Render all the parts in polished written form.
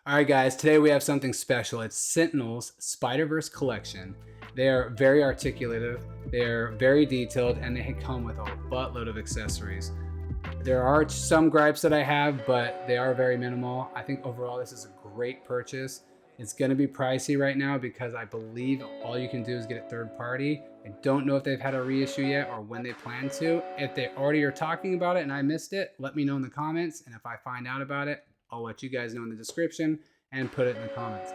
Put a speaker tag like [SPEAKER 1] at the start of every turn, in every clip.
[SPEAKER 1] All right, guys, today we have something special. It's Sentinel's Spiderverse collection. They are very articulative, they're very detailed, and they come with a buttload of accessories. There are some gripes that I have, but they are very minimal. I think overall this is a great purchase. It's going to be pricey right now because I believe all you can do is get it third party. I don't know if they've had a reissue yet or when they plan to. If they already are talking about it and I missed it, let me know in the comments. And if I find out about it, I'll let you guys know in the description and put it in the comments.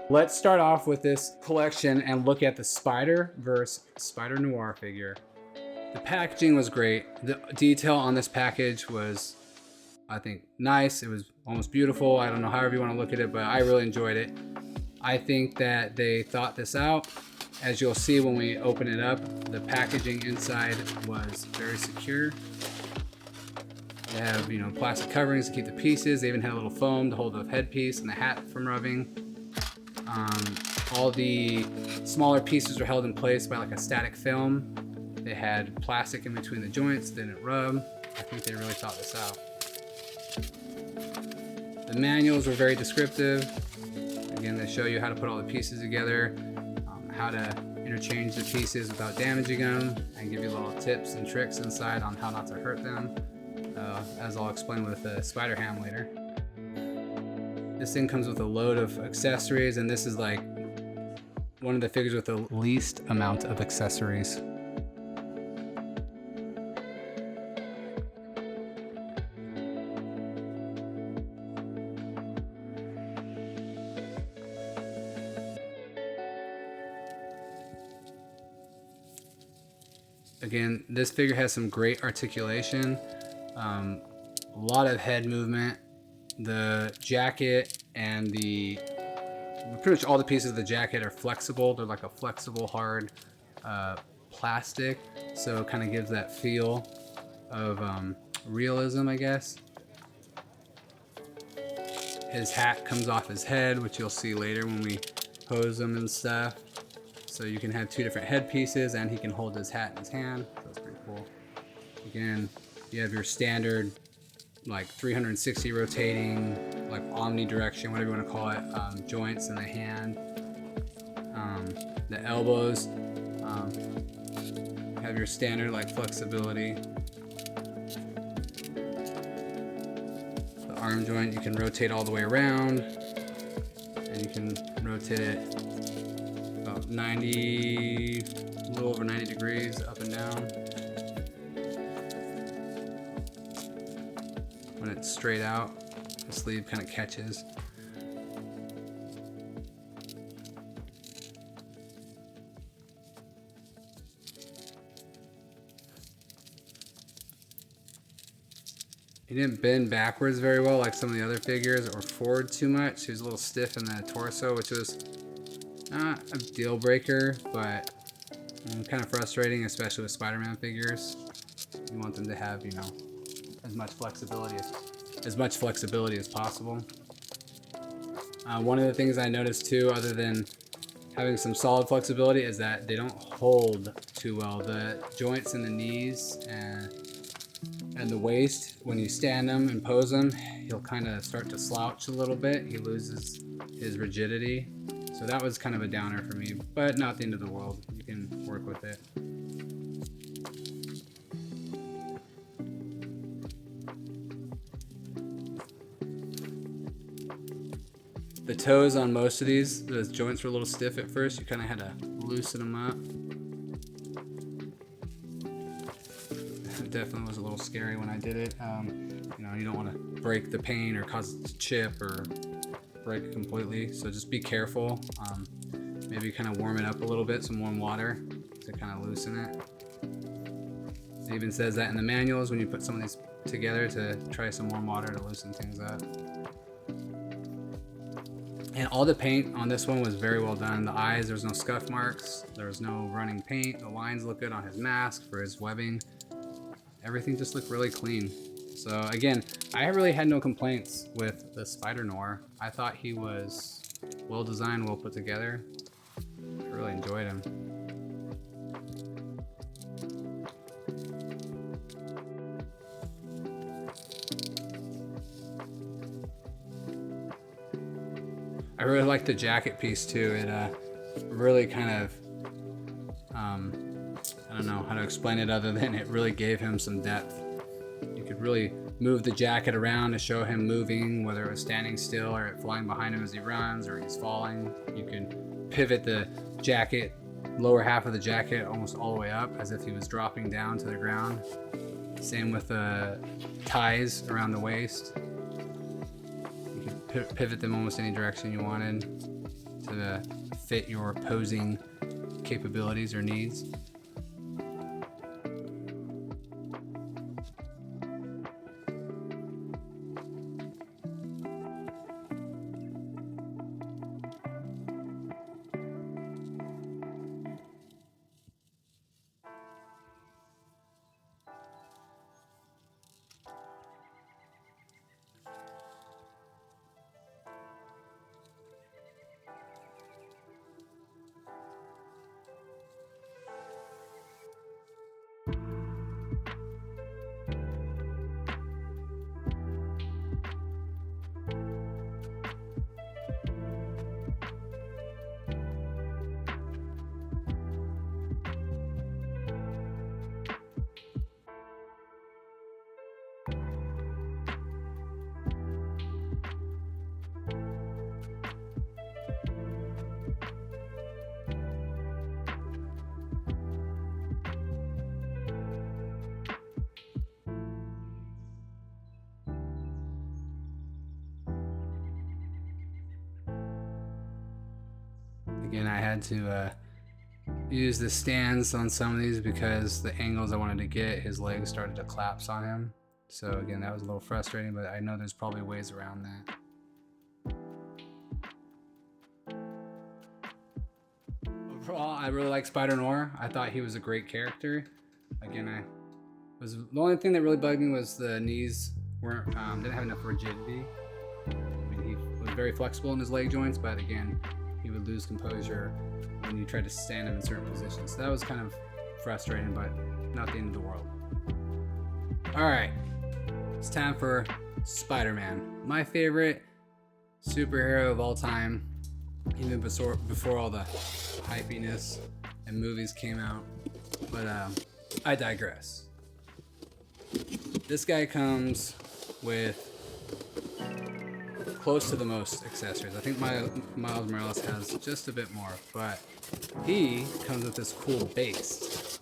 [SPEAKER 1] Let's start off with this collection and look at the Spiderverse Spider Noir figure. The packaging was great. The detail on this package was, I think, nice. It was almost beautiful. I don't know however you want to look at it, but I really enjoyed it. I think that they thought this out. As you'll see when we open it up, the packaging inside was very secure. They have, plastic coverings to keep the pieces. They even had a little foam to hold the headpiece and the hat from rubbing. All the smaller pieces were held in place by like a static film. They had plastic in between the joints, didn't rub. I think they really thought this out. The manuals were very descriptive. Again, they show you how to put all the pieces together, how to interchange the pieces without damaging them, and give you little tips and tricks inside on how not to hurt them, as I'll explain with the spider ham later. This thing comes with a load of accessories, and this is like one of the figures with the least amount of accessories. Again, this figure has some great articulation, a lot of head movement. The jacket and pretty much all the pieces of the jacket are flexible. They're like a flexible, hard plastic, so it kind of gives that feel of realism, I guess. His hat comes off his head, which you'll see later when we pose him and stuff. So you can have two different head pieces, and he can hold his hat in his hand. So that's pretty cool. Again, you have your standard like 360 rotating, like omnidirection, whatever you want to call it, joints in the hand. The elbows have your standard like flexibility. The arm joint, you can rotate all the way around, and you can rotate it about 90, a little over 90 degrees up and down. When it's straight out, the sleeve kind of catches. He didn't bend backwards very well like some of the other figures, or forward too much. He was a little stiff in the torso, which was not a deal breaker, but kind of frustrating, especially with Spider-Man figures. You want them to have, as much flexibility as possible. One of the things I noticed too, other than having some solid flexibility, is that they don't hold too well. The joints in the knees and the waist, when you stand them and pose them, he'll kind of start to slouch a little bit. He loses his rigidity. So that was kind of a downer for me, but not the end of the world. You can work with it. The toes on most of these, the joints were a little stiff at first. You kind of had to loosen them up. It definitely was a little scary when I did it. You don't want to break the paint or cause it to chip or break it completely. So just be careful. Maybe kind of warm it up a little bit, some warm water to kind of loosen it. It even says that in the manuals when you put some of these together to try some warm water to loosen things up. And all the paint on this one was very well done. The eyes, there was no scuff marks. There was no running paint. The lines look good on his mask for his webbing. Everything just looked really clean. So again, I really had no complaints with the Spider Noir. I thought he was well designed, well put together. I really enjoyed him. I really like the jacket piece too. It really kind of, I don't know how to explain it other than it really gave him some depth. You could really move the jacket around to show him moving, whether it was standing still or flying behind him as he runs or he's falling. You could pivot the jacket, lower half of the jacket almost all the way up as if he was dropping down to the ground. Same with the ties around the waist. You could pivot them almost any direction you wanted to fit your posing capabilities or needs. Again, I had to use the stands on some of these because the angles I wanted to get, his legs started to collapse on him. So again, that was a little frustrating, but I know there's probably ways around that. Overall, I really like Spider-Noir. I thought he was a great character. Again, the only thing that really bugged me was the knees didn't have enough rigidity. I mean, he was very flexible in his leg joints, but again, he would lose composure when you tried to stand him in certain positions. So that was kind of frustrating, but not the end of the world. All right, it's time for Spider-Man, my favorite superhero of all time, even before all the hypiness and movies came out. But I digress. This guy comes with close to the most accessories. I think Miles Morales has just a bit more, but he comes with this cool base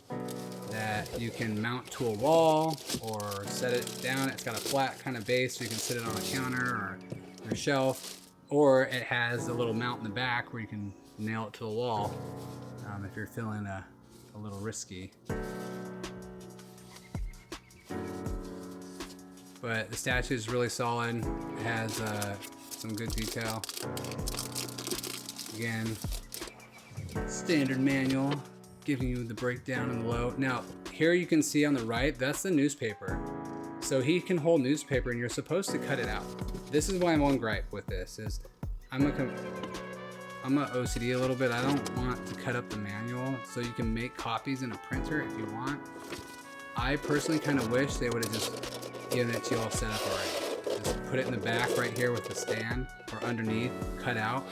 [SPEAKER 1] that you can mount to a wall or set it down. It's got a flat kind of base so you can sit it on a counter or your shelf, or it has a little mount in the back where you can nail it to the wall if you're feeling a little risky. But the statue is really solid. It has some good detail. Again, standard manual giving you the breakdown and the low. Now, here you can see on the right, that's the newspaper. So he can hold newspaper and you're supposed to cut it out. This is why I'm on gripe with this, is I'm a OCD a little bit. I don't want to cut up the manual, so you can make copies in a printer if you want. I personally kind of wish they would have just given it to you all set up already. Just put it in the back right here with the stand, or underneath, cut out,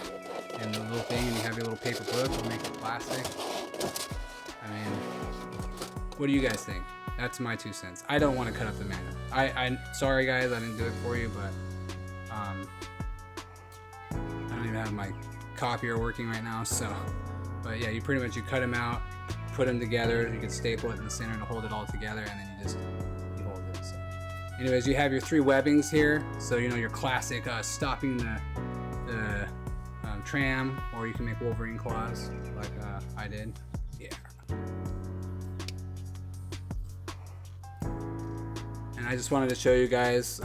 [SPEAKER 1] and the little thing, and you have your little paper book, or make it plastic. I mean, what do you guys think? That's my 2 cents. I don't want to cut up the manual. I sorry guys, I didn't do it for you, but I don't even have my copier working right now, so. But yeah, you pretty much, you cut them out, put them together, you can staple it in the center to hold it all together, and then you hold it. So. Anyways, you have your 3 webbings here, so you know your classic stopping the tram, or you can make Wolverine claws like I did. Yeah. And I just wanted to show you guys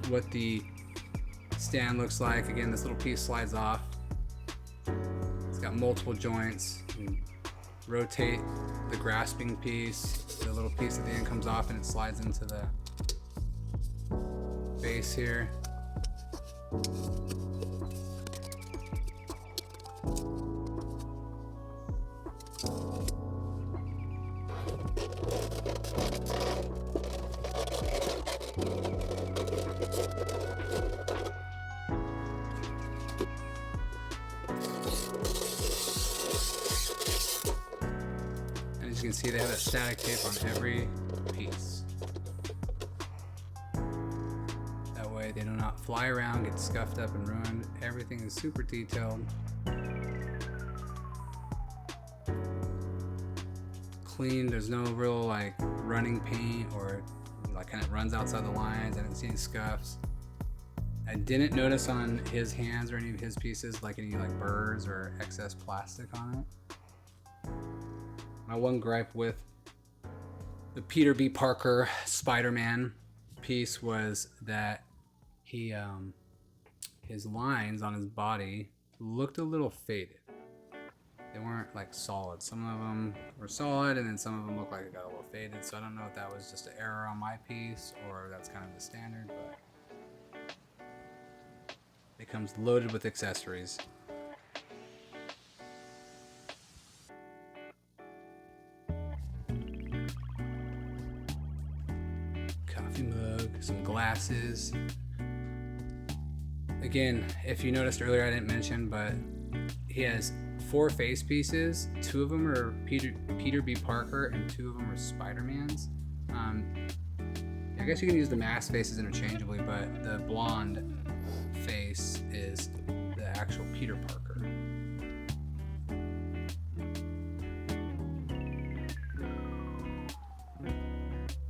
[SPEAKER 1] what the stand looks like. Again, this little piece slides off. It's got multiple joints. You can rotate the grasping piece. The little piece at the end comes off and it slides into the base here. you can see, they have that static tape on every piece. That way they do not fly around, get scuffed up and ruined. Everything is super detailed. Clean, there's no real like running paint or like kind of runs outside the lines. I didn't see any scuffs. I didn't notice on his hands or any of his pieces like any like burrs or excess plastic on it. My one gripe with the Peter B. Parker Spider-Man piece was that he his lines on his body looked a little faded. They weren't like solid. Some of them were solid and then some of them looked like it got a little faded. So I don't know if that was just an error on my piece or that's kind of the standard, but it comes loaded with accessories. Coffee mug, some glasses. Again, if you noticed earlier, I didn't mention, but he has 4 face pieces. 2 of them are Peter B. Parker and 2 of them are Spider-Man's. I guess you can use the mask faces interchangeably, but the blonde face is the actual Peter Parker.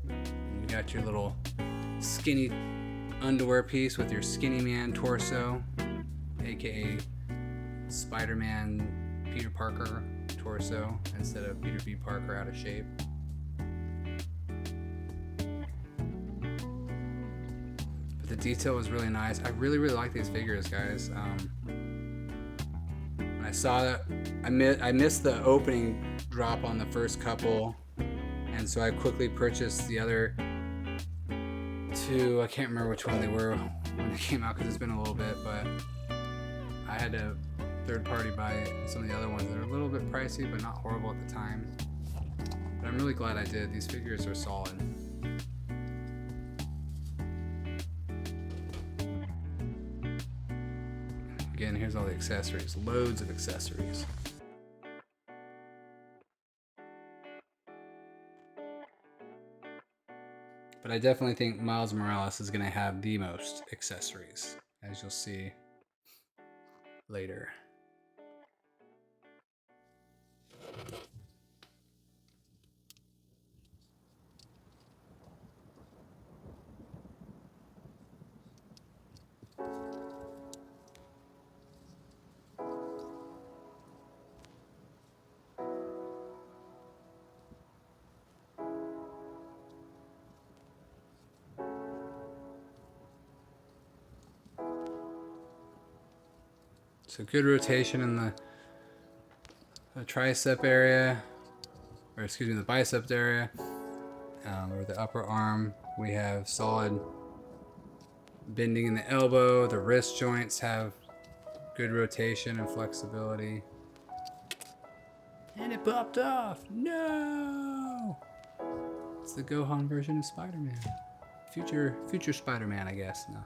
[SPEAKER 1] And you got your little skinny underwear piece with your skinny man torso, aka Spider-Man Peter Parker torso instead of Peter B. Parker out of shape. But the detail was really nice. I really like these figures, guys. When I saw that, I missed the opening drop on the first couple, and so I quickly purchased the other 2. I can't remember which one they were when they came out because it's been a little bit, but I had to third party buy some of the other ones that are a little bit pricey but not horrible at the time. But I'm really glad I did. These figures are solid. Again, here's all the accessories. Loads of accessories. But I definitely think Miles Morales is going to have the most accessories, as you'll see later. So good rotation in the tricep area, or excuse me, the bicep area, or the upper arm. We have solid bending in the elbow. The wrist joints have good rotation and flexibility. And it popped off. No! It's the Gohan version of Spider-Man. Future Spider-Man, I guess. No.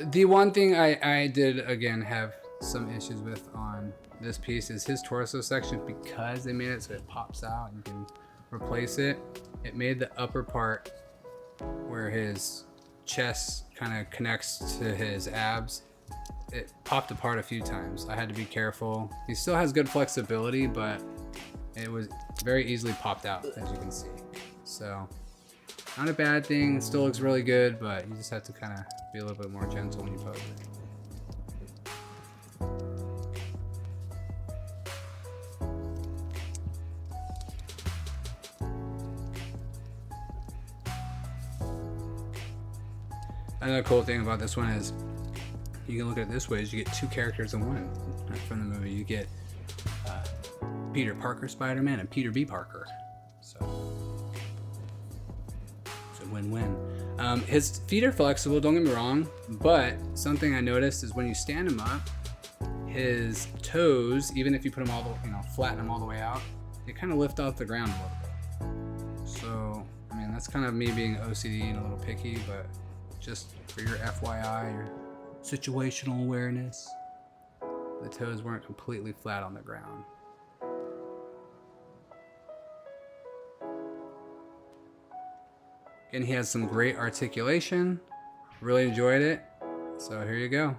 [SPEAKER 1] The one thing I did again have some issues with on this piece is his torso section, because they made it so it pops out and you can replace it. It made the upper part where his chest kind of connects to his abs, it popped apart a few times. I had to be careful. He still has good flexibility, but it was very easily popped out, as you can see. So not a bad thing. It still looks really good, but you just have to kind of be a little bit more gentle when you pose it. Another cool thing about this one is you can look at it this way: is you get 2 characters in one from the movie. You get Peter Parker Spider-Man and Peter B. Parker. So win-win. His feet are flexible, don't get me wrong, but something I noticed is when you stand him up, his toes, even if you put them all the, flatten them all the way out, they kind of lift off the ground a little bit. So, I mean, that's kind of me being OCD and a little picky, but just for your FYI, your situational awareness, the toes weren't completely flat on the ground. And he has some great articulation. Really enjoyed it. So here you go.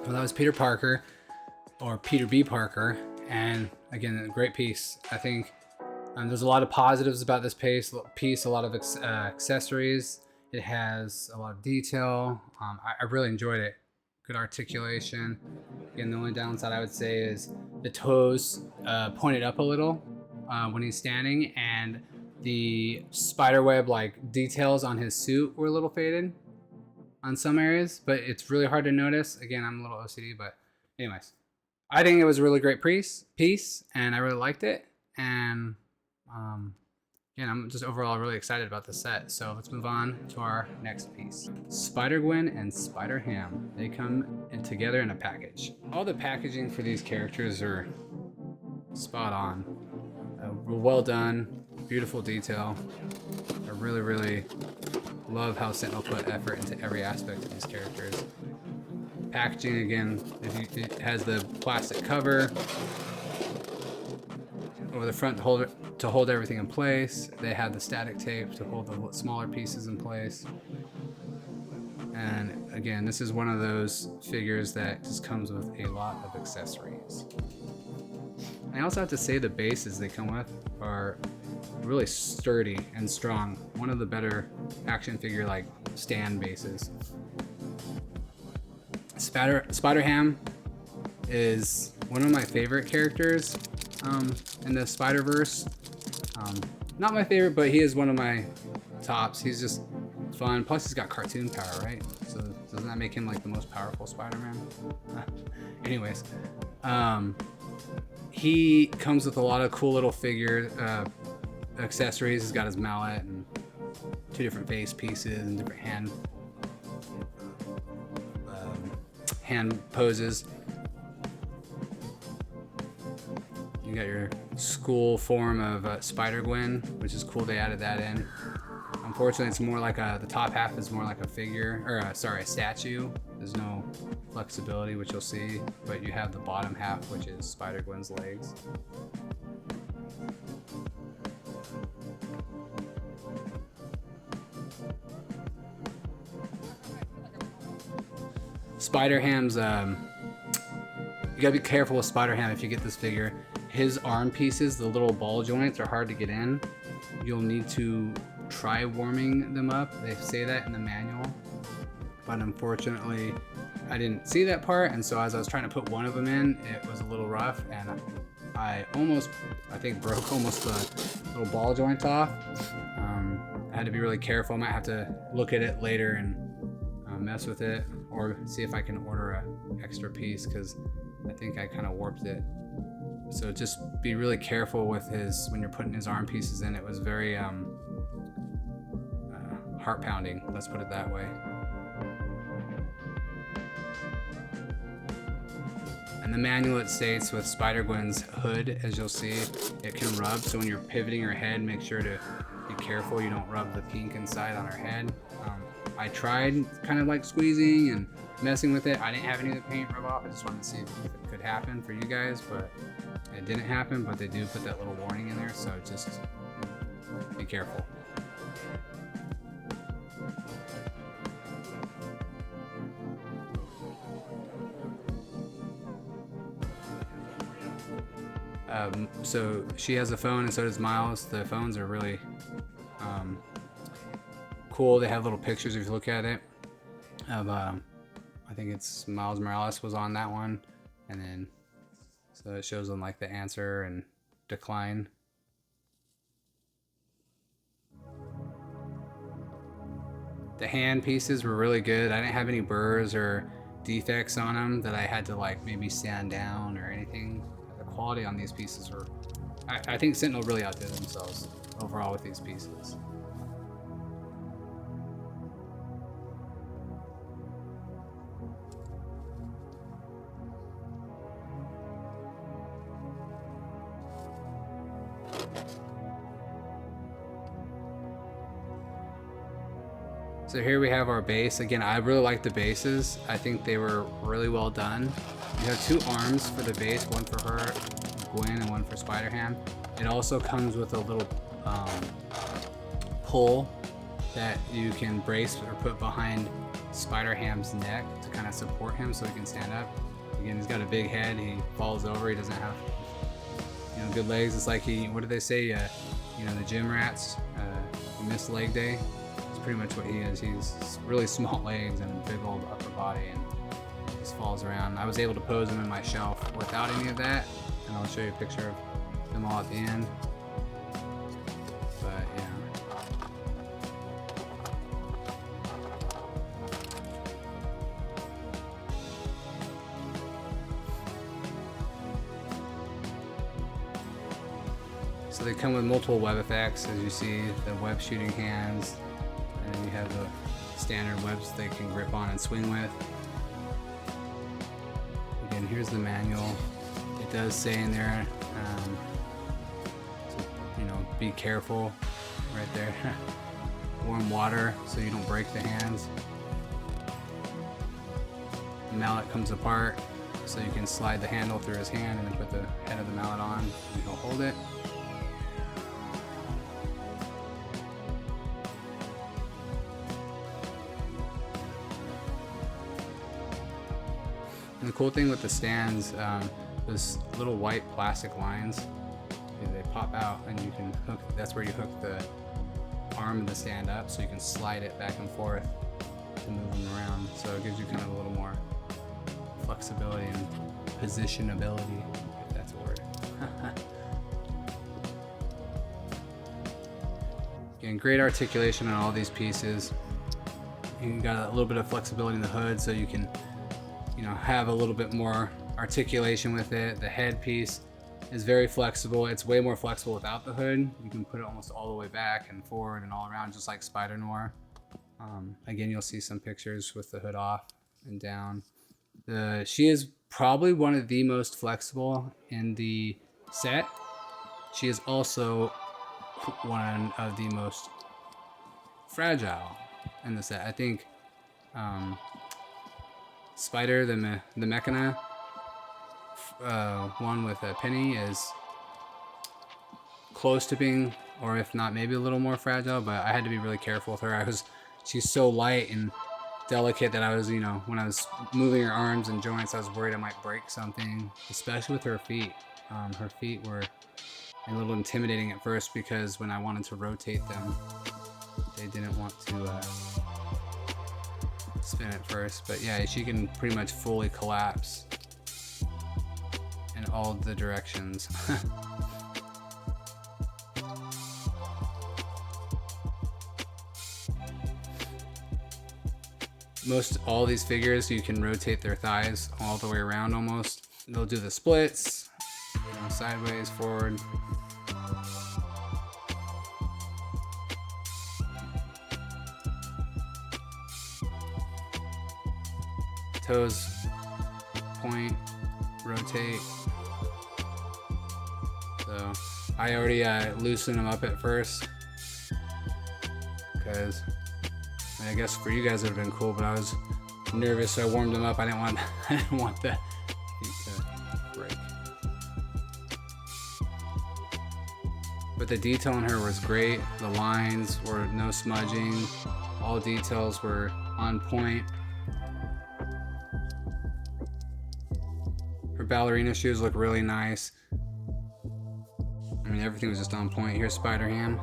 [SPEAKER 1] Well, that was Peter Parker, or Peter B. Parker, and again, a great piece. I think there's a lot of positives about this piece. A lot of accessories. It has a lot of detail. I really enjoyed it. Good articulation. Again, the only downside I would say is the toes pointed up a little when he's standing, and the spiderweb like details on his suit were a little faded on some areas, but it's really hard to notice. Again, I'm a little OCD, but anyways, I think it was a really great piece, and I really liked it. And again, I'm just overall really excited about the set. So let's move on to our next piece. Spider-Gwen and Spider-Ham. They come in together in a package. All the packaging for these characters are spot on. Well done, beautiful detail. I really love how Sentinel put effort into every aspect of these characters. Packaging, again, it has the plastic cover over the front to hold everything in place. They have the static tape to hold the smaller pieces in place. And again, this is one of those figures that just comes with a lot of accessories. I also have to say the bases they come with are really sturdy and strong. One of the better action figure like stand bases. Spider-Ham is one of my favorite characters in the Spider-Verse. Not my favorite, but he is one of my tops. He's just fun. Plus he's got cartoon power, right? So doesn't that make him like the most powerful Spider-Man? Anyways, he comes with a lot of cool little figure accessories. He's got his mallet and 2 different face pieces and different hand poses. You got your school form of Spider-Gwen, which is cool. They added that in. Unfortunately, it's more like the top half is more like a figure, or a statue. There's no flexibility, which you'll see, but you have the bottom half, which is Spider-Gwen's legs. Spider-Ham's, you gotta be careful with Spider-Ham if you get this figure. His arm pieces, the little ball joints, are hard to get in. You'll need to try warming them up. They say that in the manual, but unfortunately I didn't see that part, and so as I was trying to put one of them in, it was a little rough, and I think broke almost the little ball joint off. I had to be really careful. I might have to look at it later and mess with it, or see if I can order an extra piece, because I think I kind of warped it. So just be really careful with when you're putting his arm pieces in. It was very heart pounding, let's put it that way. And the manual, it states with Spider-Gwen's hood, as you'll see, it can rub. So when you're pivoting her head, make sure to be careful you don't rub the pink inside on her head. I tried kind of like squeezing and messing with it. I didn't have any of the paint rub off. I just wanted to see if it could happen for you guys, but it didn't happen. But they do put that little warning in there, so just be careful. So she has a phone, and so does Miles. The phones are really cool. They have little pictures if you look at it of I think it's Miles Morales was on that one, and then so it shows them like the answer and decline. The hand pieces were really good. I didn't have any burrs or defects on them that I had to like maybe sand down or anything. The quality on these pieces were, I think Sentinel really outdid themselves overall with these pieces. So here we have our base. Again, I really like the bases. I think they were really well done. You have two arms for the base, one for her, Gwen, and one for Spider-Ham. It also comes with a little pole that you can brace or put behind Spider-Ham's neck to kind of support him so he can stand up. Again, he's got a big head. He falls over. He doesn't have, you know, good legs. It's like he, what do they say? You know, the gym rats, miss leg day. Pretty much what he is. He's really small legs and a big old upper body and just falls around. I was able to pose him in my shelf without any of that, and I'll show you a picture of them all at the end. But yeah. So they come with multiple web effects, as you see, the web shooting hands. And then you have the standard webs they can grip on and swing with. Again, here's the manual. It does say in there, you know, be careful right there. Warm water so you don't break the hands. The mallet comes apart so you can slide the handle through his hand and then put the head of the mallet on and he'll hold it. And the cool thing with the stands, those little white plastic lines, they pop out and you can hook, that's where you hook the arm of the stand up so you can slide it back and forth to move them around. So it gives you kind of a little more flexibility and positionability, if that's a word. Again, great articulation on all these pieces. You got a little bit of flexibility in the hood so you can, you know, have a little bit more articulation with it. The head piece is very flexible. It's way more flexible without the hood. You can put it almost all the way back and forward and all around, just like Spider Noir. Again, you'll see some pictures with the hood off and down. She is probably one of the most flexible in the set. She is also one of the most fragile in the set. I think Spider, the Mechana, one with Peni, is close to being, or if not, maybe a little more fragile, but I had to be really careful with her. She's so light and delicate that I was, you know, when I was moving her arms and joints, I was worried I might break something, especially with her feet. Her feet were a little intimidating at first because when I wanted to rotate them, they didn't want to spin at first. But yeah, she can pretty much fully collapse in all the directions. Most all these figures, you can rotate their thighs all the way around almost. They'll do the splits, you know, sideways, forward. Toes point, rotate. So I already loosened them up at first because I guess for you guys it would have been cool, but I was nervous, so I warmed them up. I didn't want the feet to break. But the detail on her was great. The lines were no smudging. All details were on point. Her ballerina shoes look really nice. I mean, everything was just on point. Here's Spider-Ham.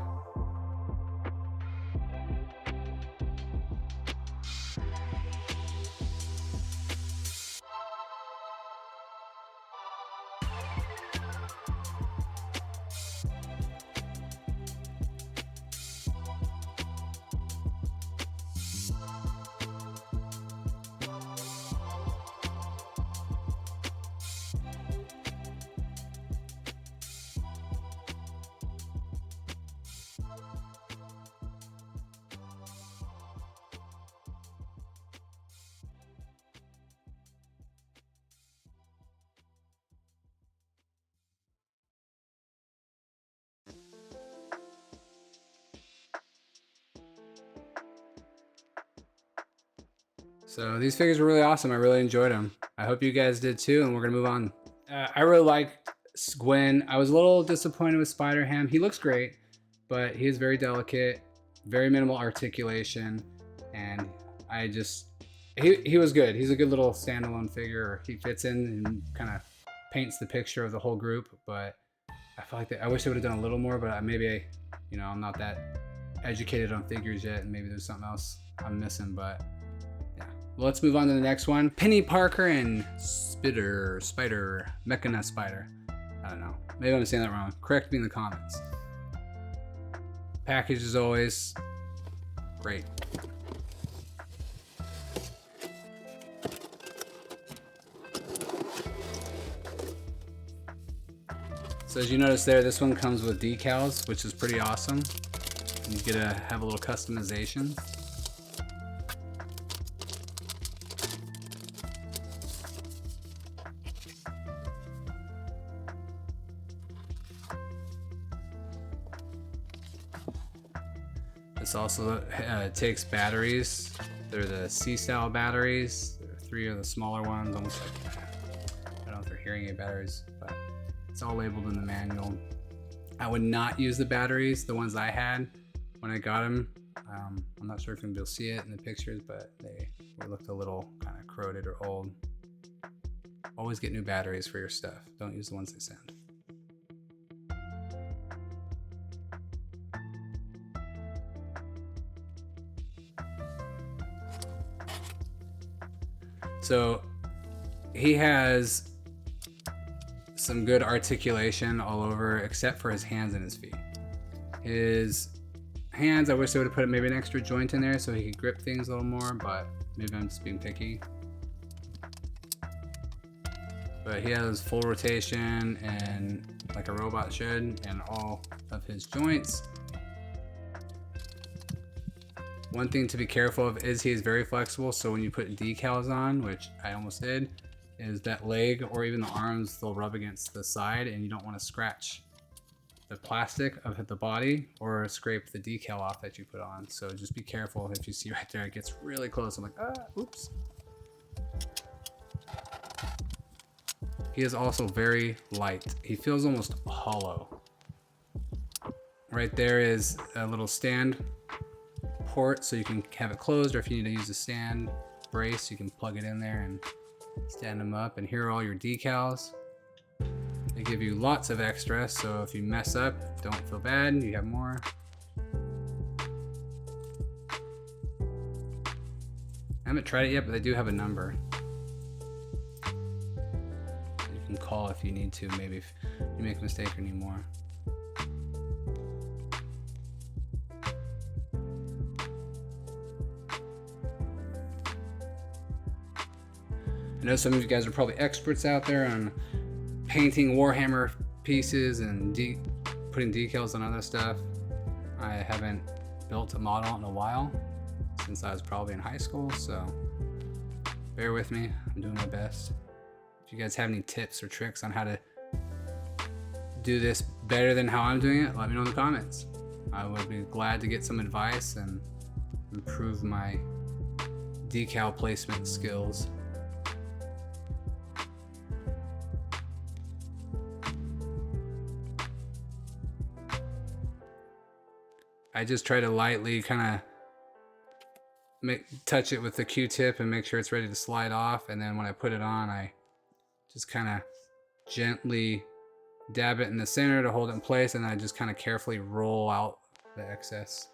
[SPEAKER 1] So these figures were really awesome. I really enjoyed them. I hope you guys did too, and we're gonna move on. I really liked Gwen. I was a little disappointed with Spider-Ham. He looks great, but he is very delicate, very minimal articulation, and he was good. He's a good little standalone figure. He fits in and kind of paints the picture of the whole group, but I feel like I wish they would have done a little more, but maybe I'm not that educated on figures yet, and maybe there's something else I'm missing, but yeah. Well, let's move on to the next one. Peni Parker and Spider Mechana Spider. I don't know. Maybe I'm saying that wrong. Correct me in the comments. Package as always. Great. So as you notice there, this one comes with decals, which is pretty awesome. You get to have a little customization. This also takes batteries. They're the C-style batteries. There are 3 of the smaller ones, almost like, I don't know if they're hearing aid batteries, but it's all labeled in the manual. I would not use the batteries, the ones I had when I got them. I'm not sure if you'll be able to see it in the pictures, but they looked a little kind of corroded or old. Always get new batteries for your stuff. Don't use the ones they send. So he has some good articulation all over, except for his hands and his feet. His hands, I wish they would have put maybe an extra joint in there so he could grip things a little more, but maybe I'm just being picky. But he has full rotation and like a robot should, and all of his joints. One thing to be careful of is he is very flexible, so when you put decals on, which I almost did, is that leg or even the arms, they'll rub against the side, and you don't want to scratch the plastic of the body or scrape the decal off that you put on. So just be careful. If you see right there, it gets really close. I'm like, oops. He is also very light. He feels almost hollow. Right there is a little stand port, so you can have it closed, or if you need to use a stand brace, you can plug it in there and stand them up. And here are all your decals. They give you lots of extra, so if you mess up, don't feel bad, you have more. I haven't tried it yet, but they do have a number. You can call if you need to, maybe if you make a mistake or need more. I know some of you guys are probably experts out there on painting Warhammer pieces and putting decals on other stuff. I haven't built a model in a while, since I was probably in high school, so bear with me, I'm doing my best. If you guys have any tips or tricks on how to do this better than how I'm doing it, let me know in the comments. I would be glad to get some advice and improve my decal placement skills. I just try to lightly kind of touch it with the Q-tip and make sure it's ready to slide off, and then when I put it on, I just kind of gently dab it in the center to hold it in place, and I just kind of carefully roll out the excess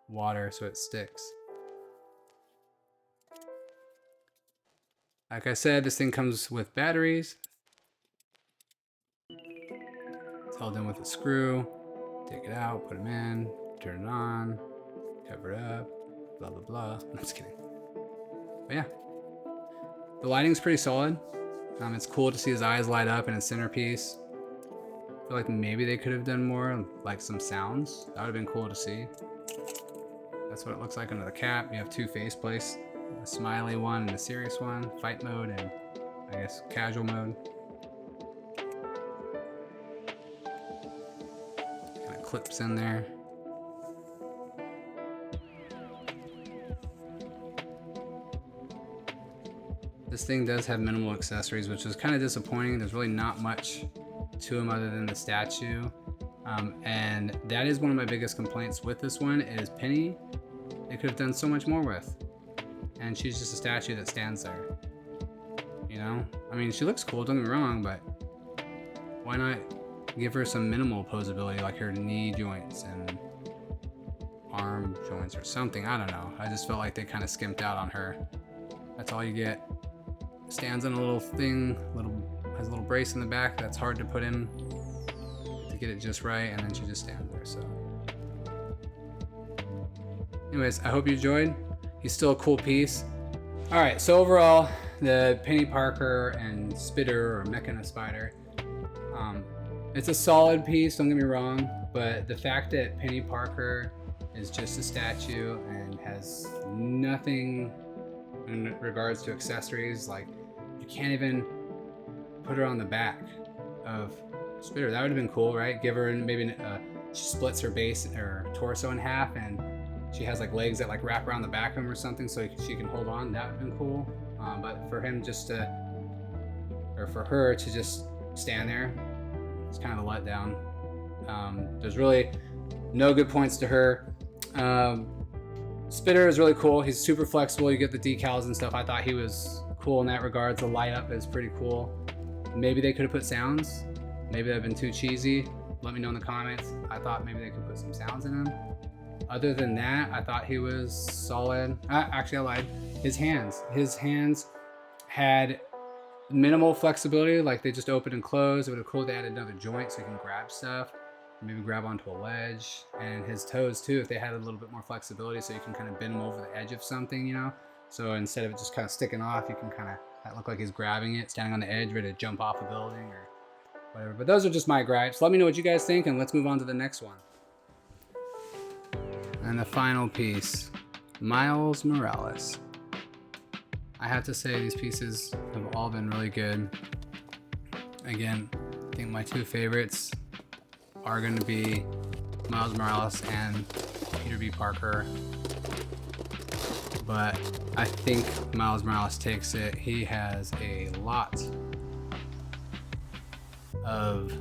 [SPEAKER 1] water so it sticks. Like I said, this thing comes with batteries. It's held in with a screw. Take it out, put them in, turn it on, cover it up, blah, blah, blah. I'm just kidding. But yeah, the lighting's pretty solid. It's cool to see his eyes light up in his centerpiece. I feel like maybe they could have done more, like some sounds. That would have been cool to see. That's what it looks like under the cap. You have 2 faceplates, a smiley one and a serious one, fight mode and I guess casual mode. Kind of clips in there. This thing does have minimal accessories, which is kind of disappointing. There's really not much to him other than the statue. And that is one of my biggest complaints with this one is Peni. They could have done so much more with. And she's just a statue that stands there. You know? I mean, she looks cool, don't get me wrong, but why not give her some minimal posability, like her knee joints and arm joints or something? I don't know. I just felt like they kind of skimped out on her. That's all you get. Stands on a little thing, has a little brace in the back that's hard to put in to get it just right, and then she just stands there. So anyways, I hope you enjoyed. He's still a cool piece. All right, so overall, the Peni Parker and Spitter or Mechana Spider, it's a solid piece, don't get me wrong, but the fact that Peni Parker is just a statue and has nothing in regards to accessories, like you can't even put her on the back of Spitter. That would have been cool, right? Give her maybe she splits her base or torso in half, and she has like legs that like wrap around the back of him or something, so she can hold on. That would have been cool. But for him just to, or for her to just stand there, it's kind of a letdown. There's really no good points to her. Spitter is really cool. He's super flexible. You get the decals and stuff. I thought he was cool in that regard. The light up is pretty cool. Maybe they could have put sounds. Maybe that would have been too cheesy. Let me know in the comments. I thought maybe they could put some sounds in him. Other than that, I thought he was solid. Actually, I lied. His hands had minimal flexibility. Like they just open and close. It would have cool to add another joint so you can grab stuff. Maybe grab onto a ledge. And his toes too, if they had a little bit more flexibility so you can kind of bend them over the edge of something, you know? So instead of it just kind of sticking off, you can kind of, that look like he's grabbing it, standing on the edge, ready to jump off a building or whatever. But those are just my gripes. Let me know what you guys think, and let's move on to the next one. And the final piece, Miles Morales. I have to say these pieces have all been really good. Again, I think my two favorites are going to be Miles Morales and Peter B. Parker. But I think Miles Morales takes it. He has a lot of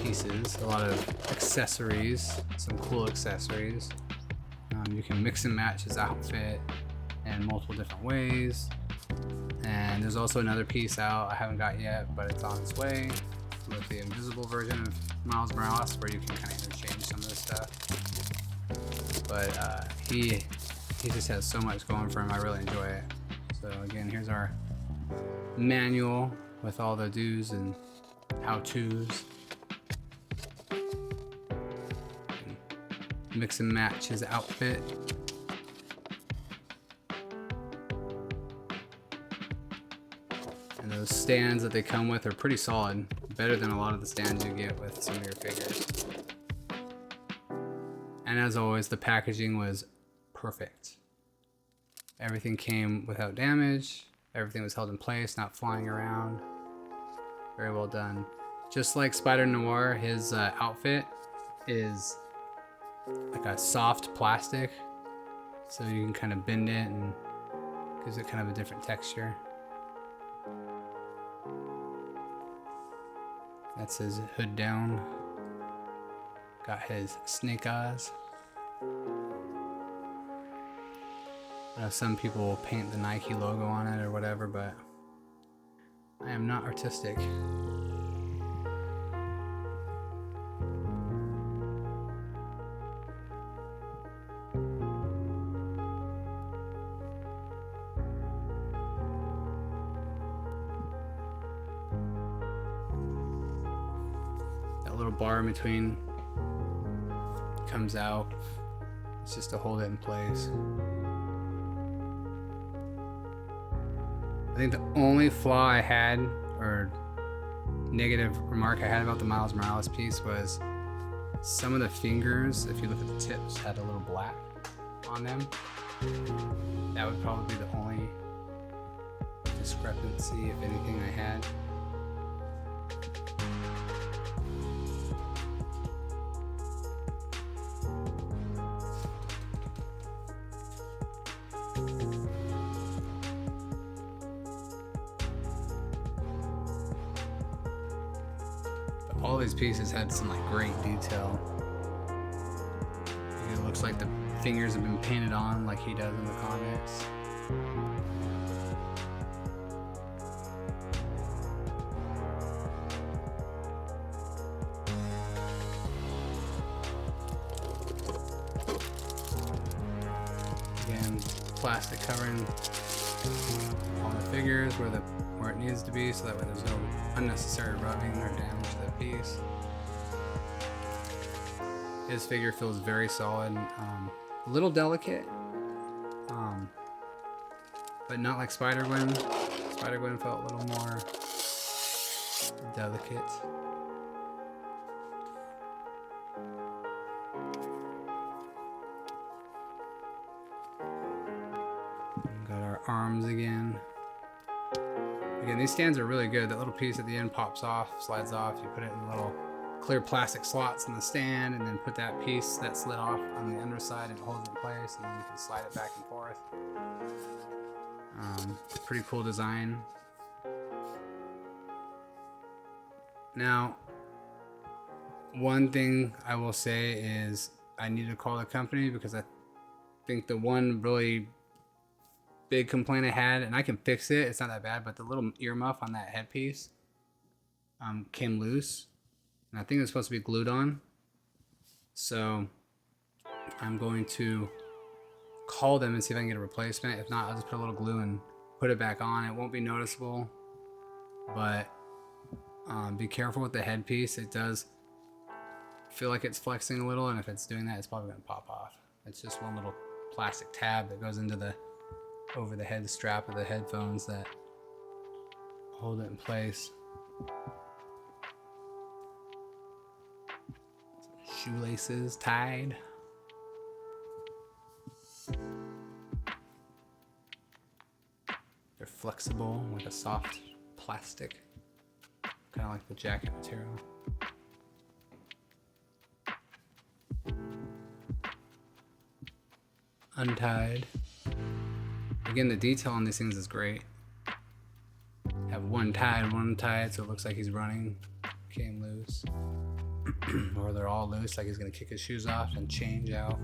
[SPEAKER 1] pieces, a lot of accessories, some cool accessories. You can mix and match his outfit in multiple different ways. And there's also another piece out I haven't got yet, but it's on its way with the invisible version of Miles Morales, where you can kind of interchange some of this stuff. But he just has so much going for him. I really enjoy it. So again, here's our manual with all the do's and how-tos. Mix and match his outfit. And those stands that they come with are pretty solid. Better than a lot of the stands you get with some of your figures. And as always, the packaging was perfect. Everything came without damage. Everything was held in place, not flying around. Very well done. Just like Spider Noir, his outfit is like a soft plastic, so you can kind of bend it and gives it kind of a different texture. That's his hood down. Got his snake eyes. I know some people will paint the Nike logo on it or whatever, but I am not artistic. Little bar in between comes out. It's just to hold it in place. I think the only flaw I had, or negative remark I had about the Miles Morales piece, was some of the fingers, if you look at the tips, had a little black on them. That would probably be the only discrepancy, if anything, I had. all these pieces had some like great detail. It looks like the fingers have been painted on like he does in the comics. Again, plastic covering all the figures where it needs to be, so that way there's no unnecessary rubbing or damage to the piece. His figure feels very solid, a little delicate, but not like Spider-Gwen. Spider-Gwen felt a little more delicate. Got our arms again. Again, these stands are really good. That little piece at the end pops off, slides off. You put it in little clear plastic slots in the stand, and then put that piece that slid off on the underside and it holds it in place, and then you can slide it back and forth. Pretty cool design. Now, one thing I will say is I need to call the company, because I think the one really big complaint I had, and I can fix it, it's not that bad, but the little earmuff on that headpiece came loose, and I think it's supposed to be glued on. So I'm going to call them and see if I can get a replacement. If not, I'll just put a little glue and put it back on. It won't be noticeable, but be careful with the headpiece. It does feel like it's flexing a little, and if it's doing that, it's probably going to pop off. It's just one little plastic tab that goes into the over the head strap of the headphones that hold it in place. Shoelaces tied. They're flexible, like a soft plastic, kind of like the jacket material. Untied. Again, the detail on these things is great. Have one tied, so it looks like he's running. Came loose. Or they're all loose, like he's gonna kick his shoes off and change out.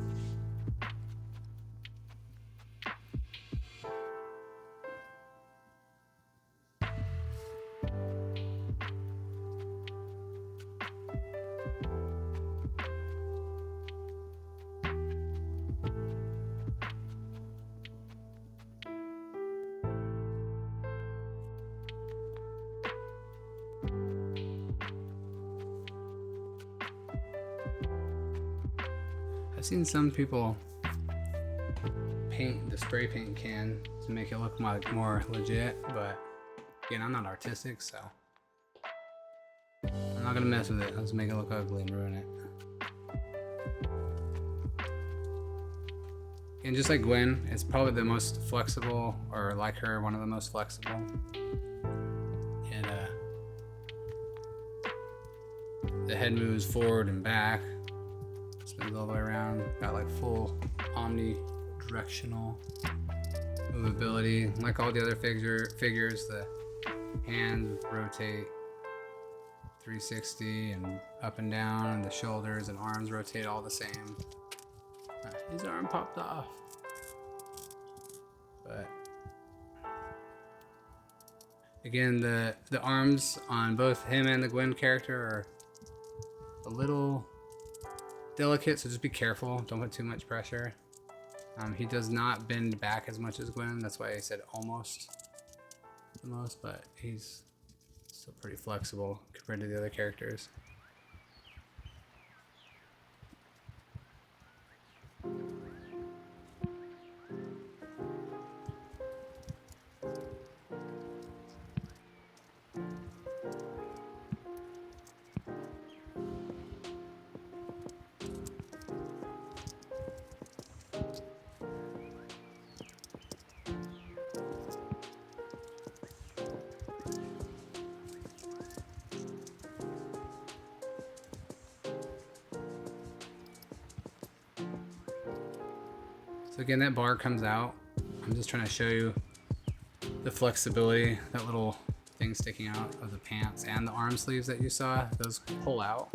[SPEAKER 1] I've seen some people paint the spray paint can to make it look more legit, but again, I'm not artistic, so I'm not gonna mess with it. I'll just make it look ugly and ruin it. And just like Gwen, it's probably the most flexible, or like her, one of the most flexible. And the head moves forward and back. Spins all the way around. Got like full omnidirectional movability. Like all the other figures, the hands rotate 360 and up and down, and the shoulders and arms rotate all the same. His arm popped off. But again, the arms on both him and the Gwen character are a little delicate, so just be careful. Don't put too much pressure. He does not bend back as much as Gwen. That's why I said almost the most, but he's still pretty flexible compared to the other characters. So again, that bar comes out. I'm just trying to show you the flexibility that little things sticking out of the pants and the arm sleeves that you saw, those pull out,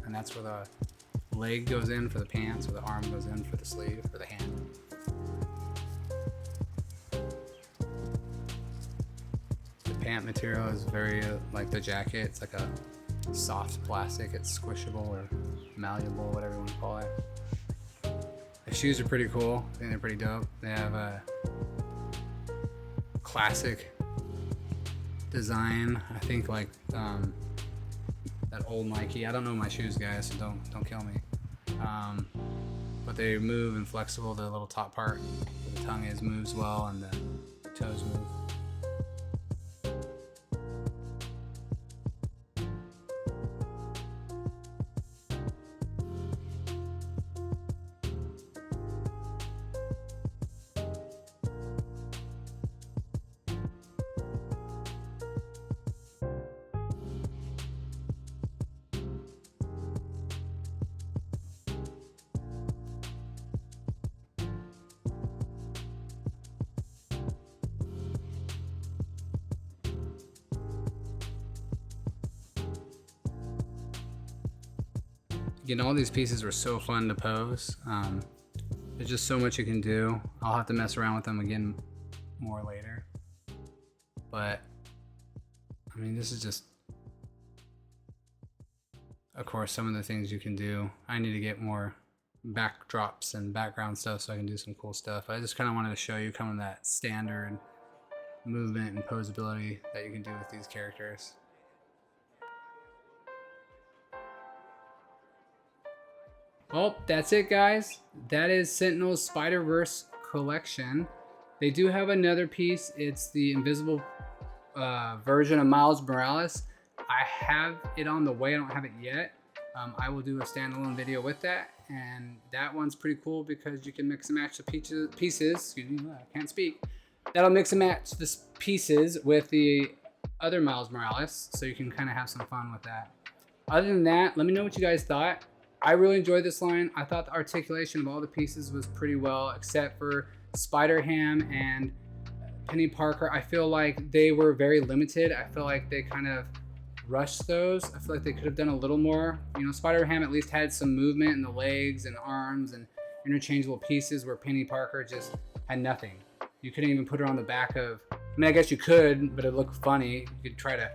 [SPEAKER 1] and that's where the leg goes in for the pants, or the arm goes in for the sleeve, for the hand. The pant material is very like the jacket. It's like a soft plastic. It's squishable or malleable, whatever you want to call it. The shoes are pretty cool. I think they're pretty dope. They have a classic design. I think like that old Nike. I don't know my shoes, guys, so don't kill me. But they move and flexible. The little top part where the tongue is moves well, and the toes move. Again, all these pieces were so fun to pose. There's just so much you can do. I'll have to mess around with them again more later. But, I mean, this is just, of course, some of the things you can do. I need to get more backdrops and background stuff so I can do some cool stuff. I just kind of wanted to show you kind of that standard movement and posability that you can do with these characters. Well, that's it, guys. That is Sentinel's Spiderverse collection. They do have another piece. It's the invisible version of Miles Morales. I have it on the way. I don't have it yet. I will do a standalone video with that, and that one's pretty cool because you can mix and match the pieces. Excuse me, I can't speak. That'll mix and match the pieces with the other Miles Morales, so you can kind of have some fun with that. Other than that, let me know what you guys thought. I really enjoyed this line. I thought the articulation of all the pieces was pretty well, except for Spider-Ham and Peni Parker. I feel like they were very limited. I feel like they kind of rushed those. I feel like they could have done a little more. You know, Spider-Ham at least had some movement in the legs and arms and interchangeable pieces, where Peni Parker just had nothing. You couldn't even put her on the back of, I mean, I guess you could, but it looked funny. You could try to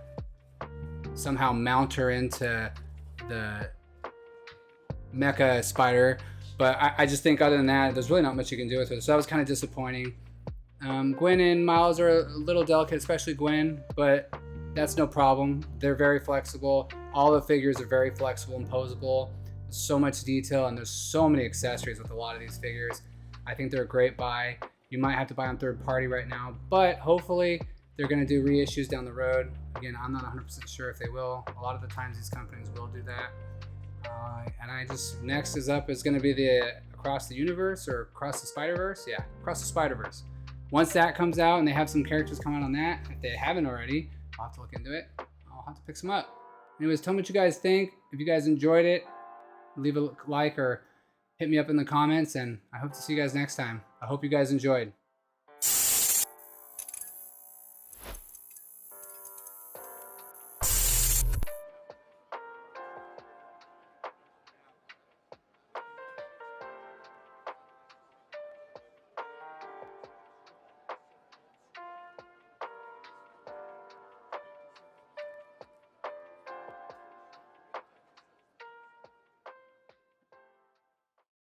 [SPEAKER 1] somehow mount her into the mecha spider, but I just think other than that, there's really not much you can do with her, so that was kind of disappointing. Gwen and Miles are a little delicate, especially Gwen, but that's no problem. They're very flexible. All the figures are very flexible and posable. There's so much detail, and there's so many accessories with a lot of these figures. I think they're a great buy. You might have to buy on third party right now, but hopefully they're going to do reissues down the road. Again, I'm not 100% sure if they will. A lot of the times these companies will do that. And I just, next is going to be the Across the Universe, or Across the Spiderverse. Yeah, Across the Spiderverse. Once that comes out and they have some characters come out on that, if they haven't already, I'll have to look into it. I'll have to pick some up. Anyways, tell me what you guys think. If you guys enjoyed it, leave a like or hit me up in the comments, and I hope to see you guys next time. I hope you guys enjoyed.